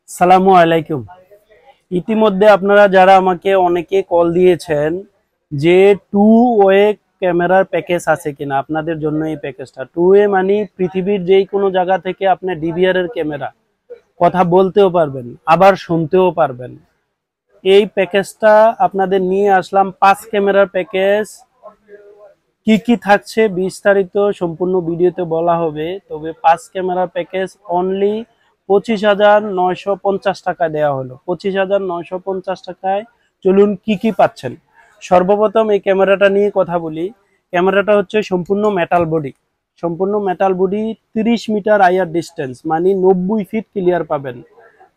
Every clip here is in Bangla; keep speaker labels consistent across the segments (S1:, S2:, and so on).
S1: সালামু আলাইকুম। ইতিমধ্যে আপনারা যারা আমাকে অনেকে কল দিয়েছেন যে টু ওয়ে ক্যামেরার প্যাকেজ আছে কিনা, আপনাদের জন্য এই প্যাকেজটা। টু ওয়ে মানে পৃথিবীর যেই কোনো জায়গা থেকে আপনি ডিভিআর এর ক্যামেরা কথা বলতেও পারবেন, আবার শুনতেও পারবেন। এই প্যাকেজটা আপনাদের নিয়ে আসলাম, 5 ক্যামেরার প্যাকেজ। কি কি থাকছে বিস্তারিত সম্পূর্ণ ভিডিওতে বলা হবে, তবে 5 ক্যামেরার প্যাকেজ অনলি 25,950 টাকা দেওয়া হলো। 25,950 টাকায় চলুন কি কি পাচ্ছেন। সর্বপ্রথম এই ক্যামেরাটা নিয়ে কথা বলি। ক্যামেরাটা হচ্ছে সম্পূর্ণ মেটাল বডি, সম্পূর্ণ metal body. 30 meter IR distance মানে 90 ফিট ক্লিয়ার পাবেন।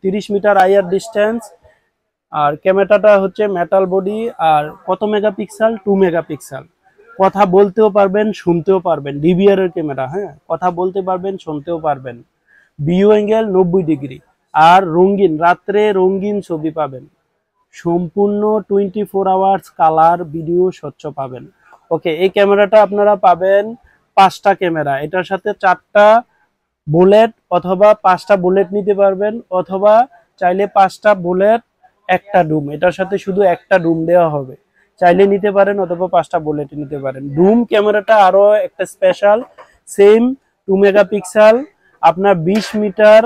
S1: 30 মিটার আইআর ডিস্টেন্স। আর ক্যামেরাটা হচ্ছে মেটাল বডি। আর কত মেগাপিক্সেল? 2 মেগাপিক্সেল। কথা বলতেও পারবেন, শুনতেও পারবেন। ডিভিআর এর ক্যামেরা, হ্যাঁ, কথা বলতে পারবেন, শুনতেও পারবেন। View angle 90 degree. আর রঙিন, রাত্রে রঙিন ছবি পাবেন। সম্পূর্ণ 24 আওয়ার্স কালার ভিডিও স্বচ্ছ পাবেন। ওকে, এই ক্যামেরাটা আপনারা পাবেন 5টা ক্যামেরা। এটার সাথে 4টা বুলেট অথবা 5টা বুলেট নিতে পারবেন, অথবা চাইলে 5টা বুলেট একটা ডুম। এটার সাথে শুধু একটা ডুম দেওয়া হবে, চাইলে নিতে পারেন, অথবা 5টা বুলেট নিতে পারেন। ডুম ক্যামেরাটা আরো একটা স্পেশাল, সেম 2 মেগাপিক্সেল। আপনার 20 মিটার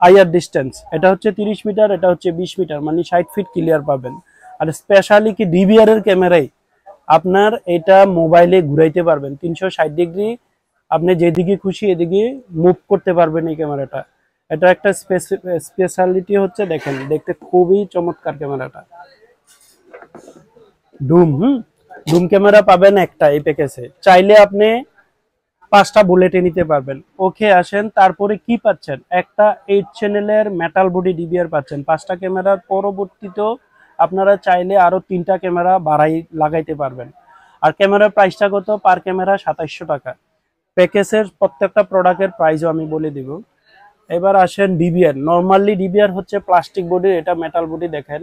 S1: আইআর ডিস্টেন্স। এটা হচ্ছে 30 মিটার, এটা হচ্ছে 20 মিটার, মানে 60 ফিট ক্লিয়ার পাবেন। আর স্পেশালি কি ডিভিআর এর ক্যামেরাই আপনার এটা মোবাইলে ঘুরাইতে পারবেন 360 ডিগ্রি। আপনি যেদিকে খুশি এদিকে মুভ করতে পারবেন এই ক্যামেরাটা। এটা একটা স্পেশালিটি হচ্ছে, দেখেন দেখতে খুবই চমৎকার ক্যামেরাটা। ডুম ডুম ক্যামেরা পাবেন একটা এই প্যাকেজে, চাইলে আপনি 5টা বুলেটে নিতে পারবেন। ওকে, আসেন তারপরে কি পাচ্ছেন। একটা 8 চ্যানেলের মেটাল বডি ডিভিআর পাচ্ছেন। 5টা ক্যামেরার পরবর্তীতেও আপনারা চাইলে আরো 3টা ক্যামেরা বাড়াই লাগাইতে পারবেন। আর ক্যামেরার প্রাইসটা কত? পার ক্যামেরা 2700 টাকা। প্যাকেজের প্রত্যেকটা প্রোডাক্টের প্রাইসও আমি বলে দিব। এবার আসেন ডিভিআর। নর্মালি ডিভিআর হচ্ছে প্লাস্টিক বডি, এটা মেটাল বডি। দেখেন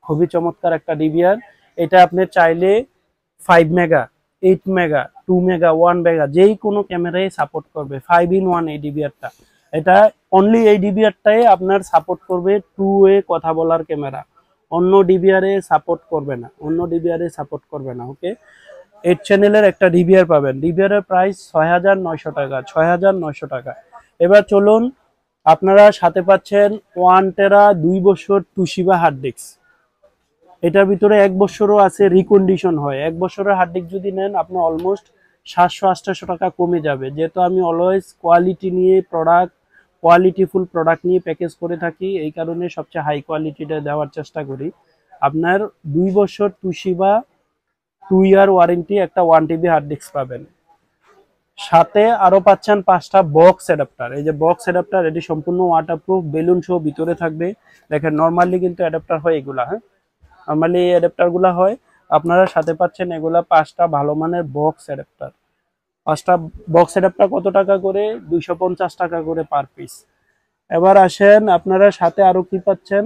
S1: খুবই চমৎকার একটা ডিভিআর। এটা আপনি চাইলে 5 মেগা, 8 মেগা, 2 মেগা, 1 মেগা যেই কোনো ক্যামেরায় সাপোর্ট করবে। 5 in 1 এই ডিভিআরটা। এটা অনলি এই ডিভিআরটাই আপনার সাপোর্ট করবে টু ওয়ে কথা বলার ক্যামেরা। অন্য ডিভিআরে সাপোর্ট করবে না, অন্য ডিভিআরে সাপোর্ট করবে না। ওকে, 8 চ্যানেলের একটা ডিভিআর পাবেন। ডিভিআর এর প্রাইস 6,900 টাকা, 6,900 টাকা। এবার চলুন, আপনারা সাথে পাচ্ছেন 1 টেরা 2 বছর তুশিবা হার্ড ডিস্ক। এটার ভিতরে 1 বছরও আছে, রিকন্ডিশন হয়। 1 বছরের হার্ড ডিস্ক যদি নেন আপনি অলমোস্ট 700-800 টাকা কমে যাবে। যেহেতু আমি অলওয়েজ কোয়ালিটি নিয়ে প্রোডাক্ট, কোয়ালিটিফুল প্রোডাক্ট নিয়ে প্যাকেজ করে থাকি, এই কারণে সবচেয়ে হাই কোয়ালিটিটা দেওয়ার চেষ্টা করি। আপনার 2 বছর তুশিবা 2 ইয়ার ওয়ারেন্টি একটা 1 টিবি হার্ড ডিস্ক পাবেন। সাথে আরো পাচ্ছেন 5টা বক্স অ্যাডাপ্টার। এই যে বক্স অ্যাডাপ্টার, এটি সম্পূর্ণ ওয়াটারপ্রুফ, বেলুন সহ ভিতরে থাকবে। দেখেন নরমালি কিন্তু অ্যাডাপ্টার হয় এগুলা, হ্যাঁ, নরমালি এই অ্যাডাপ্টার গুলা হয়। আপনারা সাথে পাচ্ছেন এগুলা 5টা ভালো মানের বক্স অ্যাডাপ্টার। 5টা বক্স অ্যাডাপ্টার কত টাকা করে? 250 টাকা করে পার পিস। এবার আসেন আপনারা সাথে আরো কি পাচ্ছেন।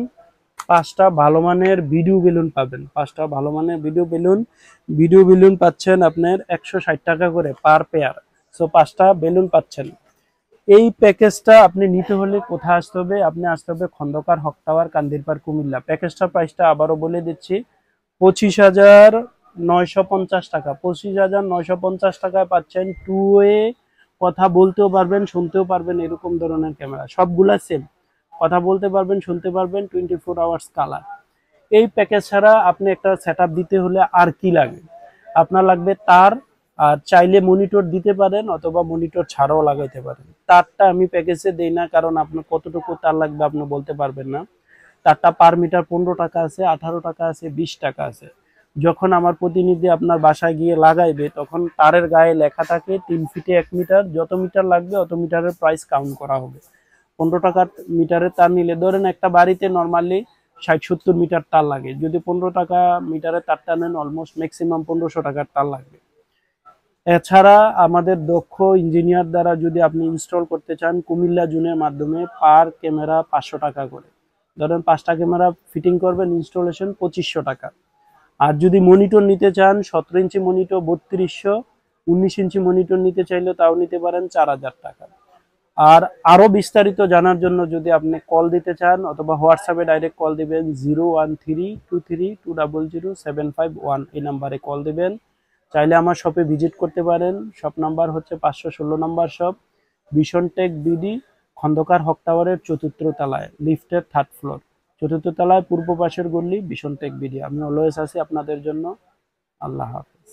S1: 5টা ভালো মানের ভিডিও বেলুন পাবেন। 5টা ভালো মানের ভিডিও বেলুন পাচ্ছেন আপনার 160 টাকা করে পার পেয়ার। সো 5টা বেলুন পাচ্ছেন। এই প্যাকেজটা আপনি নিতে হলে কোথায় আসতে হবে? আপনি আসতে হবে খন্দকার হক টাওয়ার, কান্দিরপাড়, কুমিল্লা। প্যাকেজটার প্রাইসটা আবারও বলে দিচ্ছি, 25,950 টাকা। 25,950 টাকায় পাচ্ছেন টু ওয়ে কথা বলতেও পারবেন, শুনতেও পারবেন এরকম ধরনের ক্যামেরা। সবগুলা সেম, কথা বলতে পারবেন, শুনতে পারবেন, 24 আওয়ার্স কালার। এই প্যাকেজ ছাড়া আপনি একটা সেটআপ দিতে হলে আর কি লাগে? আপনার লাগবে তার। আর চাইলে মনিটর দিতে পারেন, অথবা মনিটর ছাড়াও লাগাইতে পারেন। তারটা আমি প্যাকেজে দেই না, কারণ আপনার কতটুকু তার লাগবে আপনি বলতে পারবেন না। তারটা পার মিটার 15 টাকা আছে, 18 টাকা আছে, 20 টাকা আছে। যখন আমার প্রতিনিধি আপনার বাসায় গিয়ে লাগাইবে, তখন তারের গায়ে লেখা থাকে 3 ফিটে 1 মিটার। যত মিটার লাগবে অত মিটারের প্রাইস কাউন্ট করা হবে। 15 টাকার মিটারের তার নিলে, ধরেন একটা বাড়িতে নর্মালি 60-70 মিটার তার লাগে। যদি 15 টাকা মিটারের তারটা নেন, অলমোস্ট ম্যাক্সিমাম 1500 টাকার তার লাগবে। এছাড়া আমাদের দক্ষ ইঞ্জিনিয়ার দ্বারা যদি আপনি ইনস্টল করতে চান, কুমিল্লা জুনের মাধ্যমে পার ক্যামেরা 500 টাকা করে। ধরেন 5টা ক্যামেরা ফিটিং করবেন, ইনস্টলেশন 2500 টাকা। আর যদি মনিটর নিতে চান, 17 ইঞ্চি মনিটর 3200, 19 ইঞ্চি মনিটর নিতে চাইলে তাও নিতে পারেন 4000 টাকা। আর আরো বিস্তারিত জানার জন্য যদি আপনি কল দিতে চান অথবা হোয়াটসঅ্যাপে ডাইরেক্ট কল দিবেন 01323200751 এই নাম্বারে কল দিবেন। চাইলে আমার শপে ভিজিট করতে পারেন। শপ নাম্বার হচ্ছে 516 নাম্বার শপ, ভিশনটেক বিডি, খন্দকার হক টাওয়ারের 4র্থ তলায়, লিফটের 3rd ফ্লোর, 4র্থ তলায় পূর্ব পাশের গল্লি, ভিশনটেক বিডি। আমি অলওয়েজ আছি আপনাদের জন্য। আল্লাহ হাফেজ।